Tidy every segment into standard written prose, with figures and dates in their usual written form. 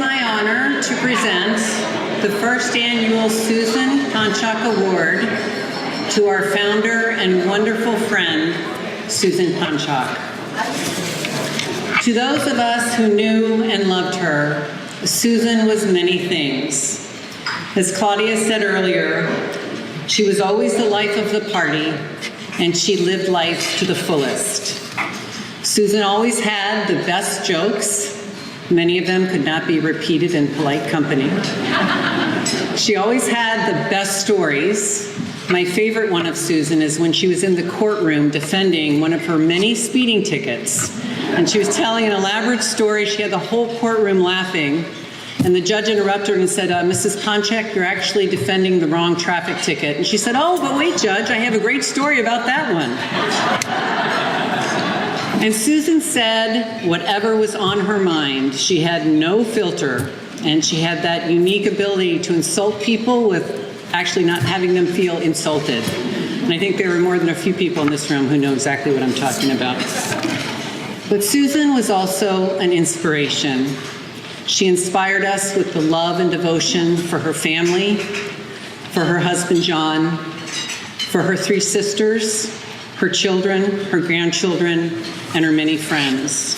my honor to present the first annual Susan Ponchock Award to our founder and wonderful friend, Susan Ponchock. To those of us who knew and loved her, Susan was many things. As Claudia said earlier, she was always the life of the party, and she lived life to the fullest. Susan always had the best jokes. Many of them could not be repeated in polite company. She always had the best stories. My favorite one of Susan is when she was in the courtroom defending one of her many speeding tickets. And she was telling an elaborate story. She had the whole courtroom laughing. And the judge interrupted her and said, Mrs. Ponchock, you're actually defending the wrong traffic ticket. And she said, oh, but wait, Judge, I have a great story about that one. And Susan said whatever was on her mind. She had no filter, and she had that unique ability to insult people with actually not having them feel insulted. And I think there are more than a few people in this room who know exactly what I'm talking about. But Susan was also an inspiration. She inspired us with the love and devotion for her family, for her husband, John, for her 3 sisters, her children, her grandchildren, and her many friends.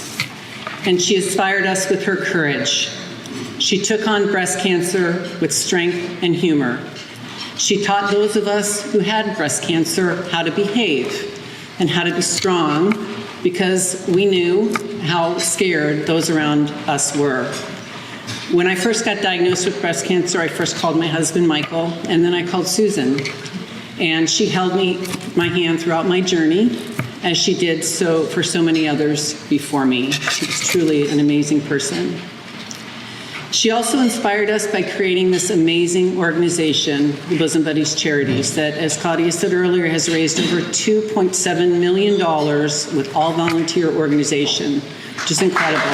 And she inspired us with her courage. She took on breast cancer with strength and humor. She taught those of us who had breast cancer how to behave and how to be strong, because we knew how scared those around us were. When I first got diagnosed with breast cancer, I first called my husband, Michael, and then I called Susan. And she held my hand throughout my journey, as she did so for so many others before me. She was truly an amazing person. She also inspired us by creating this amazing organization, the Bosom Buddies Charities, that, as Claudia said earlier, has raised over $2.7 million with all volunteer organization, which is incredible.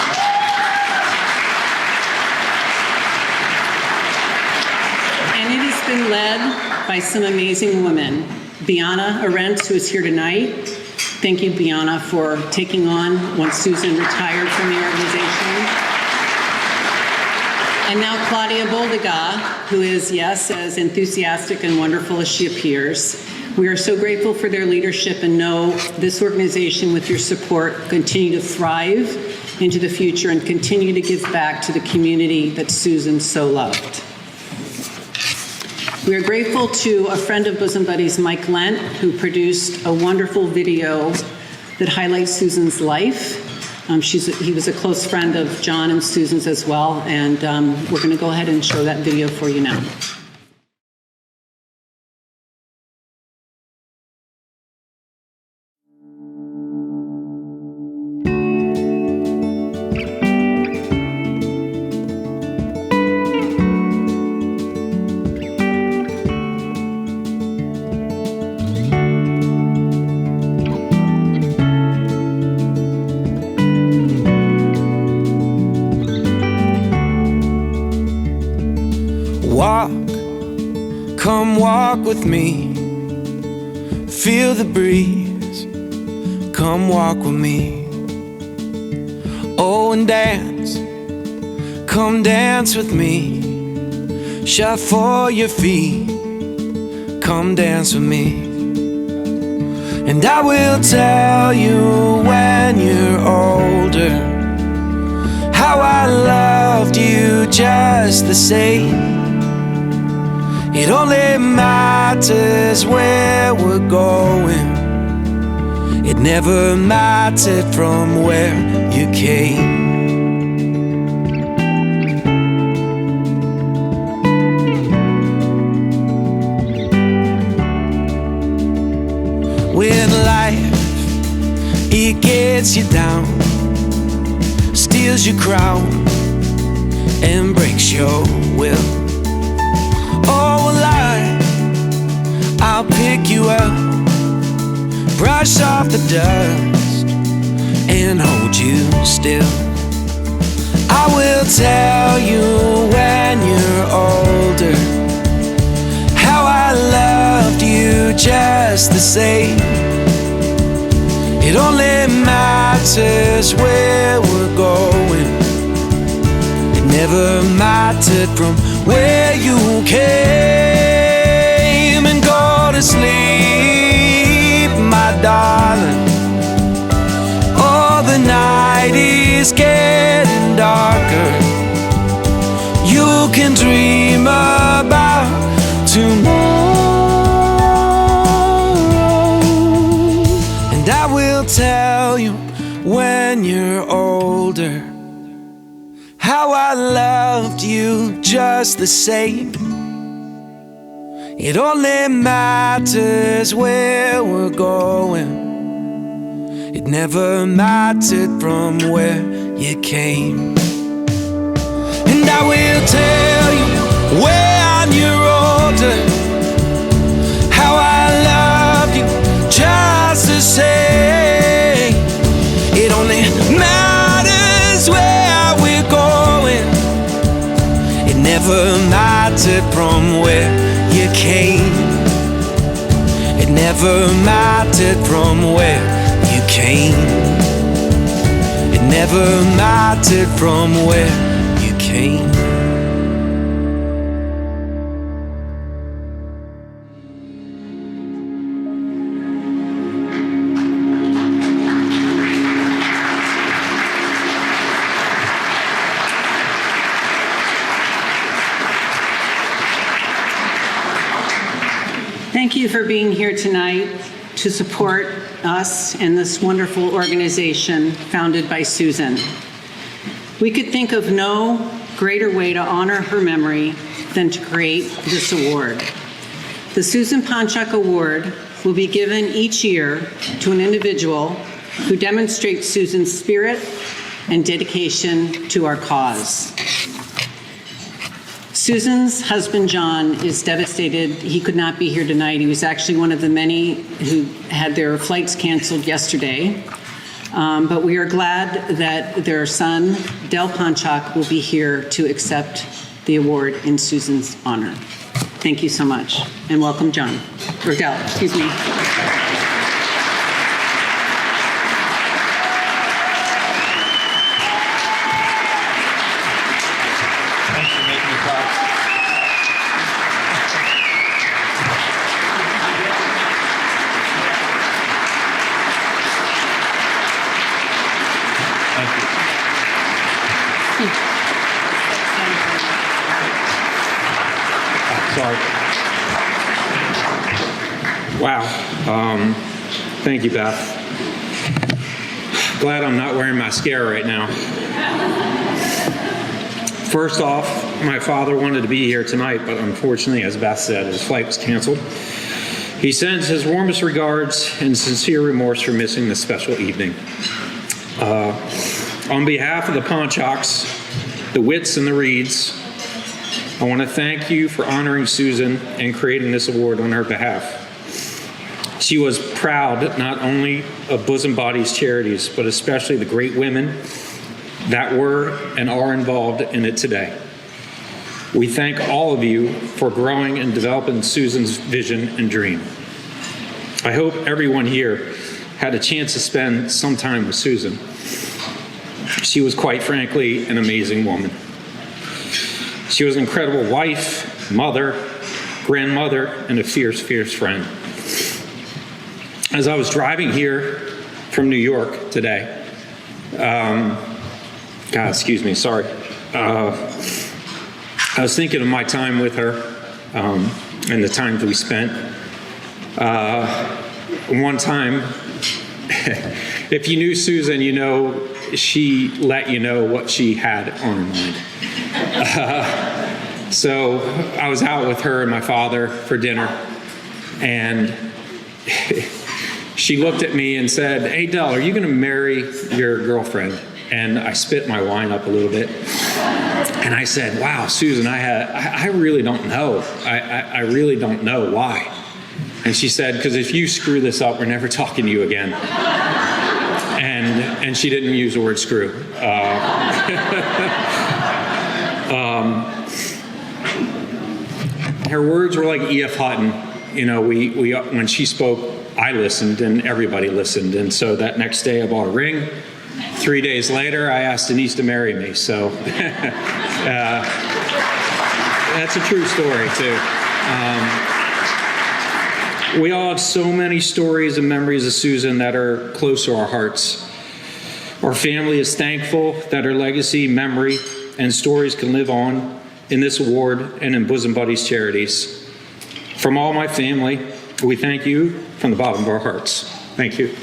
And it has been led by some amazing women. Bianna Arendt, who is here tonight. Thank you, Bianna, for taking on once Susan retired from the organization. And now Claudia Boldiga, who is, yes, as enthusiastic and wonderful as she appears. We are so grateful for their leadership and know this organization, with your support, continue to thrive into the future and continue to give back to the community that Susan so loved. We are grateful to a friend of Bosom Buddies, Mike Lent, who produced a wonderful video that highlights Susan's life. He was a close friend of John and Susan's as well, and we're going to go ahead and show that video for you now. Come walk with me, feel the breeze, come walk with me. Oh, and dance, come dance with me, shuffle your feet, come dance with me. And I will tell you when you're older how I loved you just the same. It only matters where we're going. It never mattered from where you came. When life, it gets you down, steals your crown, and breaks your will. Oh, I'll pick you up, brush off the dust, and hold you still. I will tell you when you're older how I loved you just the same. It only matters where we're going. It never mattered from where you came. And go to sleep, my darling. Oh, the night is getting darker. You can dream about tomorrow, and I will tell you when you're older how I loved you just the same. It only matters where we're going. It never mattered from where you came. And I will tell you when you're older how I loved you just the same. It only matters where we're going. It never mattered from where you came. It never mattered from where you came. It never mattered from where you came. Thank you for being here tonight to support us and this wonderful organization founded by Susan. We could think of no greater way to honor her memory than to create this award. The Susan Ponchock Award will be given each year to an individual who demonstrates Susan's spirit and dedication to our cause. Susan's husband, John, is devastated. He could not be here tonight. He was actually one of the many who had their flights canceled yesterday. But we are glad that their son, Del Ponchock, will be here to accept the award in Susan's honor. Thank you so much. And welcome, John. Or Del, excuse me. Sorry. Wow. Thank you, Beth. Glad I'm not wearing mascara right now. First off, my father wanted to be here tonight, but unfortunately, as Beth said, his flight was canceled. He sends his warmest regards and sincere remorse for missing this special evening. On behalf of the Ponchocks, the Witts, and the Reeds, I want to thank you for honoring Susan and creating this award on her behalf. She was proud not only of Bosom Buddies Charities, but especially the great women that were and are involved in it today. We thank all of you for growing and developing Susan's vision and dream. I hope everyone here had a chance to spend some time with Susan. She was, quite frankly, an amazing woman. She was an incredible wife, mother, grandmother, and a fierce, fierce friend. As I was driving here from New York today, I was thinking of my time with her and the times we spent. One time, if you knew Susan, you know she let you know what she had on her mind. So I was out with her and my father for dinner, and she looked at me and said, "Hey, Del, are you going to marry your girlfriend?" And I spit my wine up a little bit. And I said, "Wow, Susan, I really don't know. I really don't know why." And she said, "Because if you screw this up, we're never talking to you again." And she didn't use the word screw. Her words were like E.F. Hutton. You know, we when she spoke, I listened and everybody listened. And so that next day I bought a ring, 3 days later, I asked Denise to marry me. So that's a true story, too. We all have so many stories and memories of Susan that are close to our hearts. Our family is thankful that her legacy, memory, and stories can live on in this award and in Bosom Buddies Charities. From all my family, we thank you from the bottom of our hearts. Thank you.